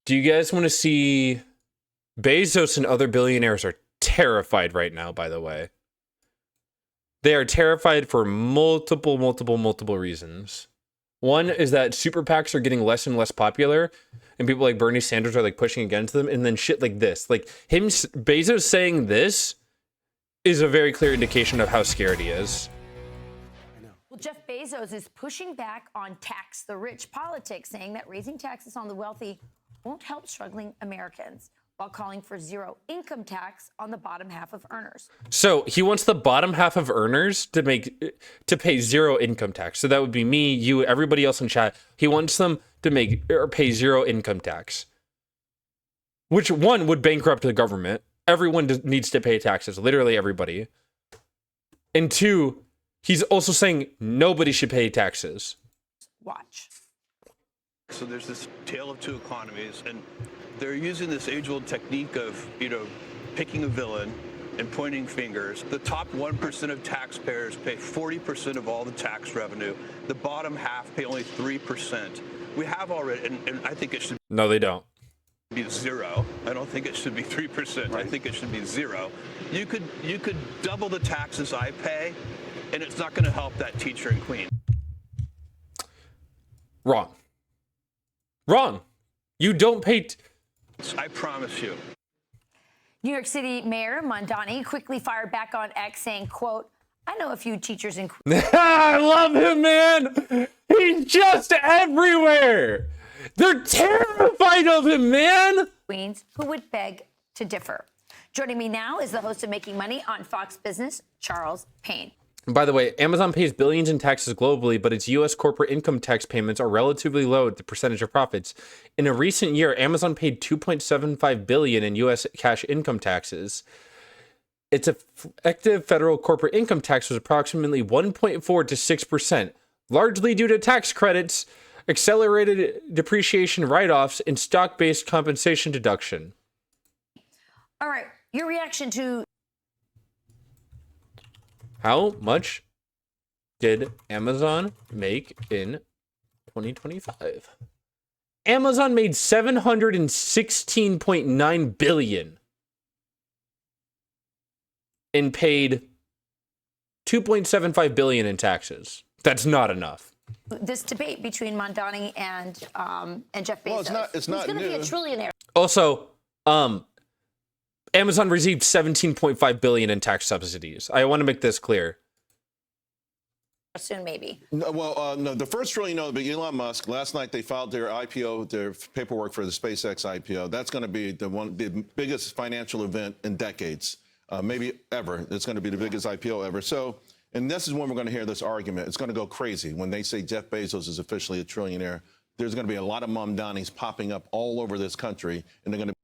Do you guys want to see... Bezos and other billionaires are terrified right now, by the way. They are terrified for multiple reasons. One is that super PACs are getting less and less popular, and people like Bernie Sanders are like pushing against them, and then shit like this. Like Bezos saying this is a very clear indication of how scared he is. Well, Jeff Bezos is pushing back on tax the rich politics, saying that raising taxes on the wealthy won't help struggling Americans, while calling for zero income tax on the bottom half of earners. So he wants the bottom half of earners to pay zero income tax. So that would be me, you, everybody else in chat. He wants them to pay zero income tax, which one would bankrupt the government. Everyone needs to pay taxes, literally everybody. And two, he's also saying nobody should pay taxes. Watch. So there's this tale of two economies, and they're using this age-old technique of, picking a villain and pointing fingers. The top 1% of taxpayers pay 40% of all the tax revenue. The bottom half pay only 3%. We have already, and I think it should No, they don't. be zero. I don't think it should be 3%. Right. I think it should be zero. You could double the taxes I pay, and it's not going to help that teacher in Queens. Wrong. Wrong. You don't pay... I promise you. New York City Mayor Mondani quickly fired back on X, saying, quote, I know a few teachers in I love him, man. He's just everywhere. They're terrified of him, man. Queens who would beg to differ. Joining me now is the host of Making Money on Fox Business, Charles Payne. By the way, Amazon pays billions in taxes globally, but its U.S. corporate income tax payments are relatively low at the percentage of profits. In a recent year, Amazon paid $2.75 billion in U.S. cash income taxes. Its effective federal corporate income tax was approximately 1.4 to 6%, largely due to tax credits, accelerated depreciation write-offs, and stock-based compensation deduction. All right, your reaction to... How much did Amazon make in 2025? Amazon made $716.9 billion and paid $2.75 billion in taxes. That's not enough. This debate between Mondani and Jeff Bezos. Well, it's not Who's going to be a trillionaire? Also, Amazon received $17.5 billion in tax subsidies. I want to make this clear. Soon, maybe. No, no, the first trillion will be Elon Musk. Last night they filed their IPO, their paperwork for the SpaceX IPO. That's going to be the biggest financial event in decades, maybe ever. It's going to be the biggest IPO ever. So, and this is when we're going to hear this argument. It's going to go crazy when they say Jeff Bezos is officially a trillionaire. There's going to be a lot of Mondanis popping up all over this country, and they're going to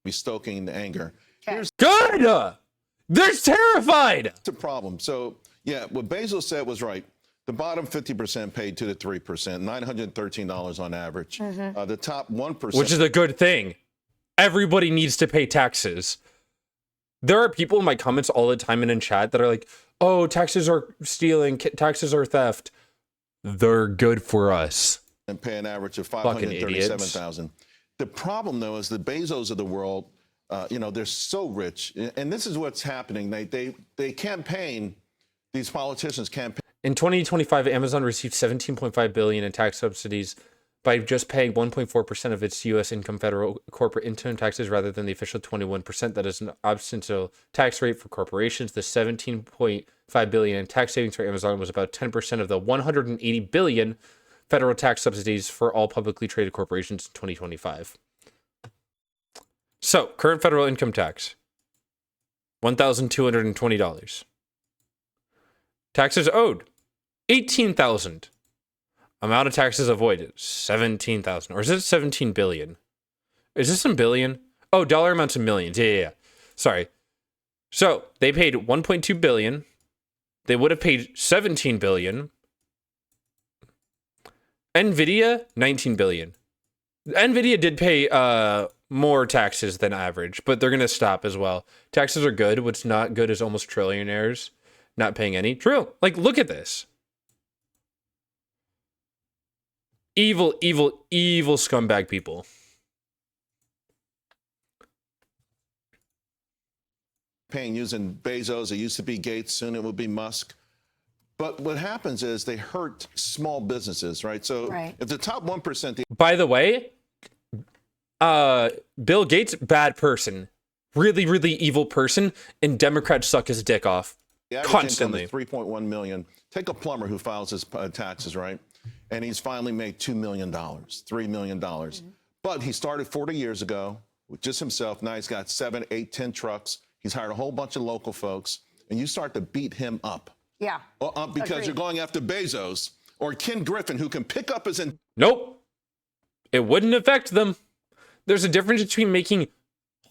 be stoking the anger. Here's Good. They're terrified. the problem. So, yeah, what Bezos said was right. The bottom 50% paid 2 to 3%, $913 on average. The top 1%, Which is a good thing. Everybody needs to pay taxes. There are people in my comments all the time and in chat that are like, oh, taxes are stealing, taxes are theft. They're good for us. and pay an average of Fucking idiots. $537,000. The problem, though, is the Bezos of the world, they're so rich. And this is what's happening. They campaign, these politicians campaign. In 2025, Amazon received $17.5 billion in tax subsidies by just paying 1.4% of its U.S. income federal corporate income taxes rather than the official 21% that is an substantial tax rate for corporations. The $17.5 billion in tax savings for Amazon was about 10% of the $180 billion federal tax subsidies for all publicly traded corporations in 2025. So, current federal income tax, $1,220. Taxes owed, $18,000. Amount of taxes avoided, $17,000. Or is it $17 billion? Is this in billion? Oh, dollar amounts in millions. Yeah. Sorry. So they paid $1.2 billion. They would have paid $17 billion. Nvidia, $19 billion. Nvidia did pay more taxes than average, but they're going to stop as well. Taxes are good. What's not good is almost trillionaires not paying any. True. Like, look at this. Evil, evil, evil scumbag people. paying using Bezos. It used to be Gates. Soon it will be Musk. But what happens is they hurt small businesses, right? So if the top 1%, By the way, Bill Gates, bad person, really, really evil person, and Democrats suck his dick off constantly. 3.1 million. Take a plumber who files his taxes, right? And he's finally made $2 million, $3 million. But he started 40 years ago with just himself. Now he's got 7, 8, 10 trucks. He's hired a whole bunch of local folks, and you start to beat him up. Yeah. Because you're going after Bezos or Ken Griffin, who can pick up his. Nope. It wouldn't affect them. There's a difference between making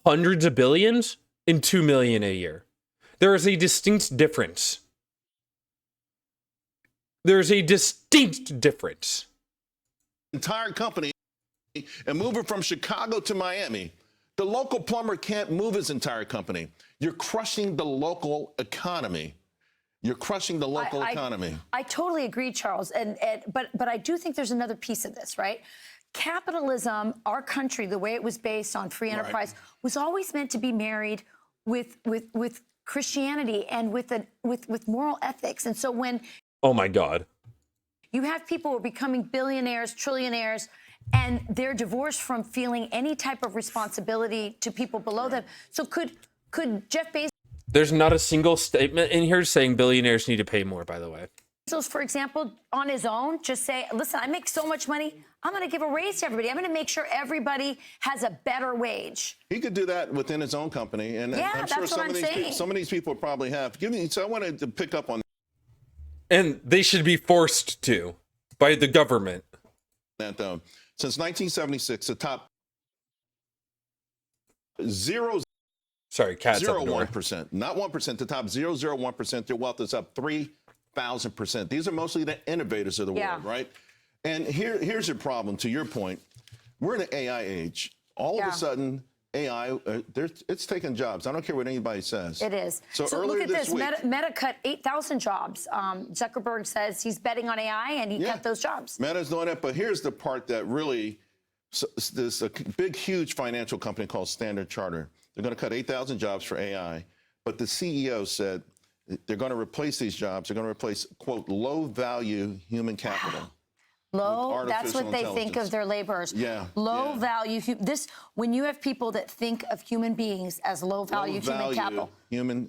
hundreds of billions and 2 million a year. There is a distinct difference. There's a distinct difference. Entire company and move it from Chicago to Miami. The local plumber can't move his entire company. You're crushing the local economy. You're crushing the local economy. I totally agree, Charles. But I do think there's another piece of this, right? Capitalism, our country, the way it was based on free enterprise, was always meant to be married with Christianity and with moral ethics. And so when oh my God, you have people who are becoming billionaires, trillionaires, and they're divorced from feeling any type of responsibility to people below them. So could Jeff Bezos? There's not a single statement in here saying billionaires need to pay more, by the way. Bezos, for example, on his own, just say, listen, I make so much money, I'm going to give a raise to everybody. I'm going to make sure everybody has a better wage. He could do that within his own company. And yeah, I'm sure that's what I'm saying. some of these people probably have. So I wanted to pick up on and they should be forced to by the government. that, though. Since 1976, the top 0.01%, not 1%, the top 0.01%, their wealth is up 3,000%. These are mostly the innovators of the world, right? And here's your problem, to your point. We're in an AI age. All of a sudden, AI, it's taking jobs. I don't care what anybody says. It is. So look at this. Week, Meta cut 8,000 jobs. Zuckerberg says he's betting on AI, and he cut those jobs. Meta's doing it, but here's the part that really, there's a big, huge financial company called Standard Chartered. They're going to cut 8,000 jobs for AI, but the CEO said they're going to replace these jobs. They're going to replace, quote, low-value human capital. Low, that's what they think of their laborers. Low value. When you have people that think of human beings as low value human capital,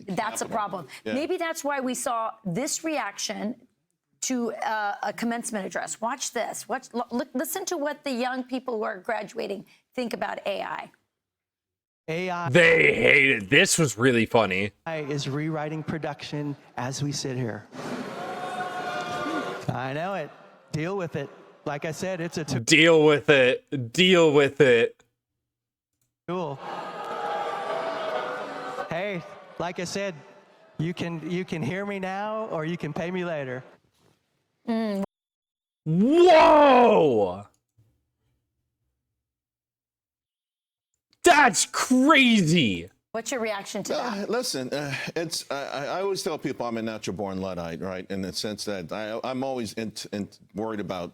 that's a problem. Maybe that's why we saw this reaction to a commencement address. Watch this. Listen to what the young people who are graduating think about AI. AI. They hate it. This was really funny. AI is rewriting production as we sit here. I know it. Deal with it. Like I said, it's a tool. Deal with it. Deal with it. Cool. Hey, like I said, you can hear me now or you can pay me later. Whoa! That's crazy. What's your reaction to that? Listen, I always tell people I'm a natural-born Luddite, right? In the sense that I'm always worried about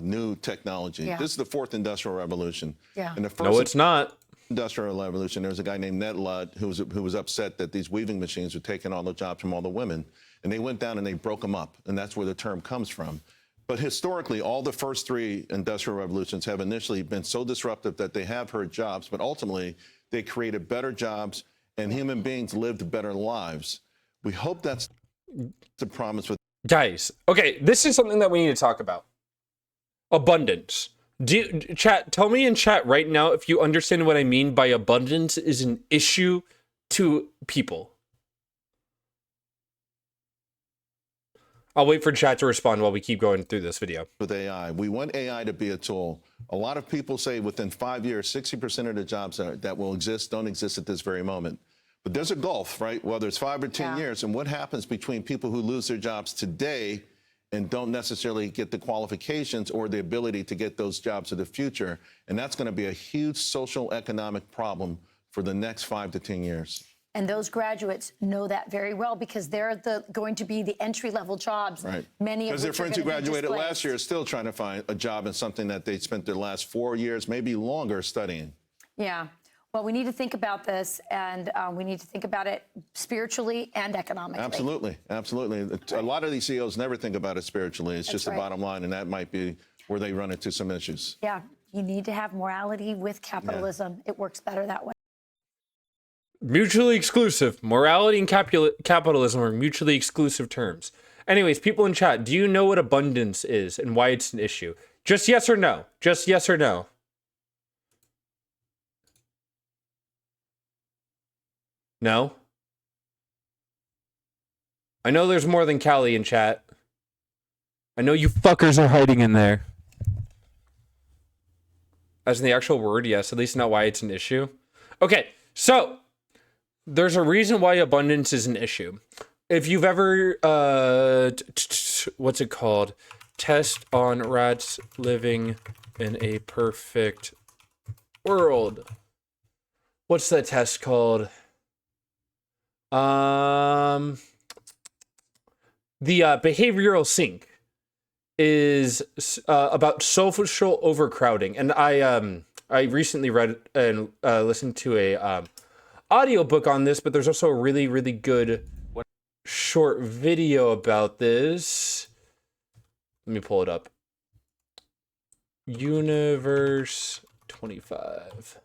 new technology. This is the fourth industrial revolution. And the first it's not. Industrial revolution, there was a guy named Ned Ludd who was upset that these weaving machines were taking all the jobs from all the women. And they went down and they broke them up. And that's where the term comes from. But historically, all the first three industrial revolutions have initially been so disruptive that they have hurt jobs, but ultimately they created better jobs and human beings lived better lives. We hope that's the promise with guys. Okay, this is something that we need to talk about. Abundance. Chat, tell me in chat right now if you understand what I mean by abundance is an issue to people. I'll wait for chat to respond while we keep going through this video. With AI, we want AI to be a tool. A lot of people say within 5 years, 60% of the jobs that will exist don't exist at this very moment. But there's a gulf, right? Whether it's 5 or 10 years, and what happens between people who lose their jobs today and don't necessarily get the qualifications or the ability to get those jobs in the future. And that's going to be a huge social economic problem for the next 5 to 10 years. And those graduates know that very well because they're going to be the entry-level jobs. Right. Many of because their friends who graduated last year are still trying to find a job in something that they spent their last 4 years, maybe longer, studying. Yeah. Well, we need to think about this, and we need to think about it spiritually and economically. Absolutely. Absolutely. A lot of these CEOs never think about it spiritually. It's just the bottom line, and that might be where they run into some issues. Yeah, you need to have morality with capitalism. It works better that way. Mutually exclusive. Morality and capitalism are mutually exclusive terms. Anyways, people in chat, do you know what abundance is and why it's an issue? Just yes or no. Just yes or no. No? I know there's more than Callie in chat. I know you fuckers are hiding in there. As in the actual word, yes, at least not why it's an issue. Okay, so there's a reason why abundance is an issue. If you've ever, what's it called? Test on rats living in a perfect world. What's that test called? The behavioral sink is about social overcrowding, and I recently read and listened to a audiobook on this, but there's also a really good short video about this. Let me pull it up. Universe 25.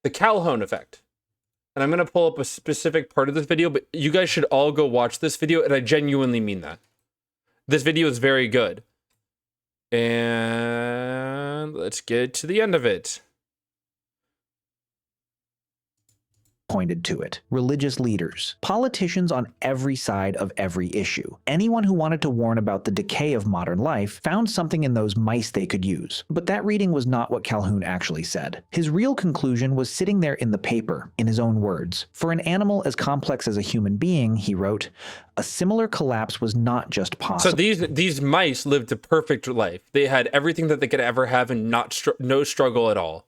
The Calhoun effect. And I'm going to pull up a specific part of this video, but you guys should all go watch this video, and I genuinely mean that. This video is very good. And let's get to the end of it. Pointed to it. Religious leaders, politicians on every side of every issue. Anyone who wanted to warn about the decay of modern life found something in those mice they could use. But that reading was not what Calhoun actually said. His real conclusion was sitting there in the paper, in his own words. For an animal as complex as a human being, he wrote, a similar collapse was not just possible. So these mice lived a perfect life. They had everything that they could ever have and no struggle at all.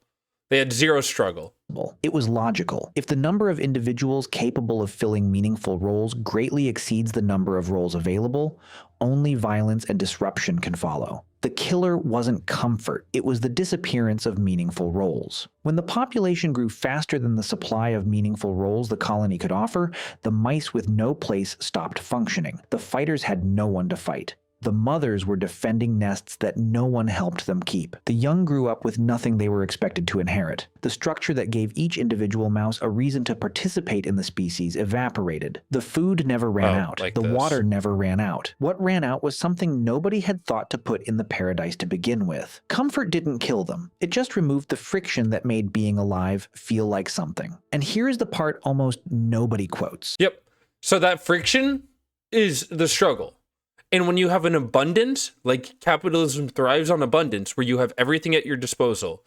They had zero struggle. It was logical. If the number of individuals capable of filling meaningful roles greatly exceeds the number of roles available, only violence and disruption can follow. The killer wasn't comfort, it was the disappearance of meaningful roles. When the population grew faster than the supply of meaningful roles the colony could offer, the mice with no place stopped functioning. The fighters had no one to fight. The mothers were defending nests that no one helped them keep. The young grew up with nothing they were expected to inherit. The structure that gave each individual mouse a reason to participate in the species evaporated. The food never ran out. The water never ran out. What ran out was something nobody had thought to put in the paradise to begin with. Comfort didn't kill them. It just removed the friction that made being alive feel like something. And here is the part almost nobody quotes. Yep. So that friction is the struggle. And when you have an abundance, like capitalism thrives on abundance, where you have everything at your disposal.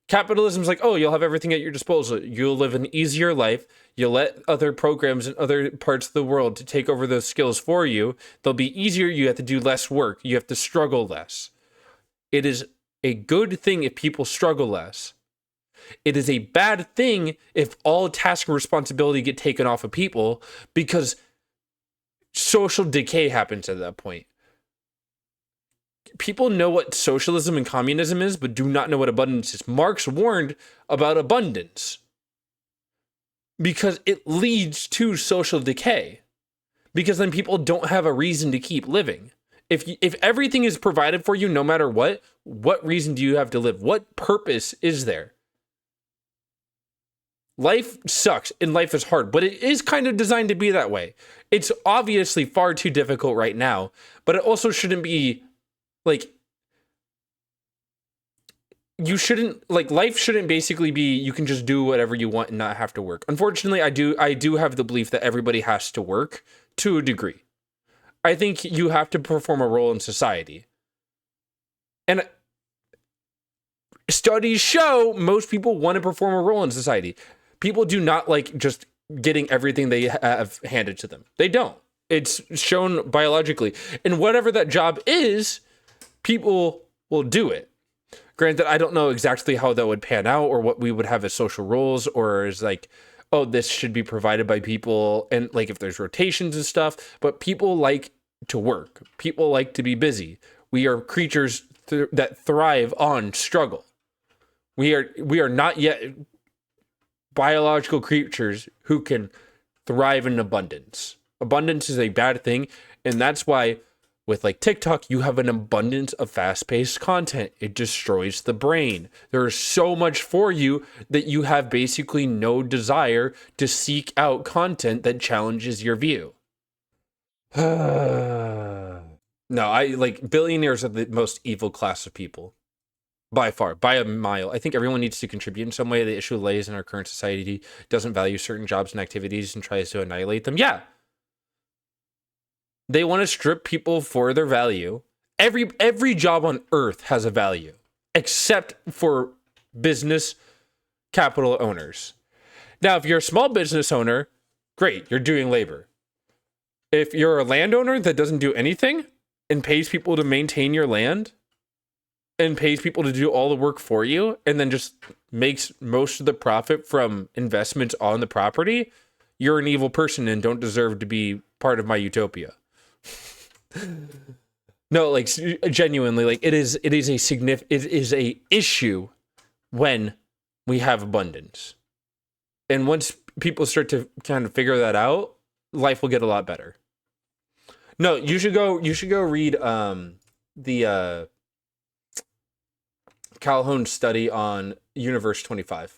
Capitalism's like, oh, you'll have everything at your disposal. You'll live an easier life. You'll let other programs in other parts of the world to take over those skills for you. They'll be easier. You have to do less work. You have to struggle less. It is a good thing if people struggle less. It is a bad thing if all task and responsibility get taken off of people, because social decay happens at that point. People know what socialism and communism is, but do not know what abundance is. Marx warned about abundance because it leads to social decay, because then people don't have a reason to keep living. If everything is provided for you, no matter what reason do you have to live? What purpose is there? Life sucks and life is hard, but it is kind of designed to be that way. It's obviously far too difficult right now, but it also shouldn't be like, life shouldn't basically be, you can just do whatever you want and not have to work. Unfortunately, I do have the belief that everybody has to work to a degree. I think you have to perform a role in society. And studies show most people want to perform a role in society. People do not like just getting everything they have handed to them. They don't. It's shown biologically. And whatever that job is, people will do it. Granted, I don't know exactly how that would pan out or what we would have as social roles, or as like, oh, this should be provided by people, and like if there's rotations and stuff. But people like to work. People like to be busy. We are creatures that thrive on struggle. We are not yet biological creatures who can thrive in abundance. Abundance is a bad thing, and that's why with like TikTok, you have an abundance of fast-paced content. It destroys the brain. There is so much for you that you have basically no desire to seek out content that challenges your view. No, I like billionaires are the most evil class of people. By far, by a mile. I think everyone needs to contribute in some way. The issue lays in our current society doesn't value certain jobs and activities and tries to annihilate them. Yeah. They want to strip people for their value. Every job on earth has a value, except for business capital owners. Now, if you're a small business owner, great, you're doing labor. If you're a landowner that doesn't do anything and pays people to maintain your land, and pays people to do all the work for you, and then just makes most of the profit from investments on the property, you're an evil person and don't deserve to be part of my utopia. No, like genuinely, like it is a issue when we have abundance. And once people start to kind of figure that out, life will get a lot better. No, you should go read the Calhoun study on Universe 25.